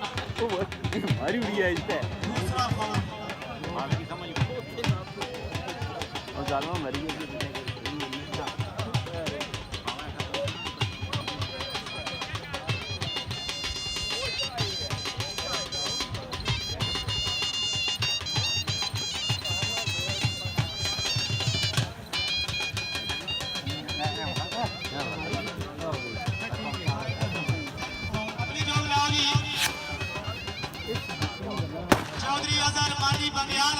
हमारी उड़ी है इससे दूसरा फाउल और जालमा मर गई चौधरी अजहर मानी बंदियाल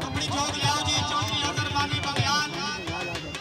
अपनी जोग लियाओ जी।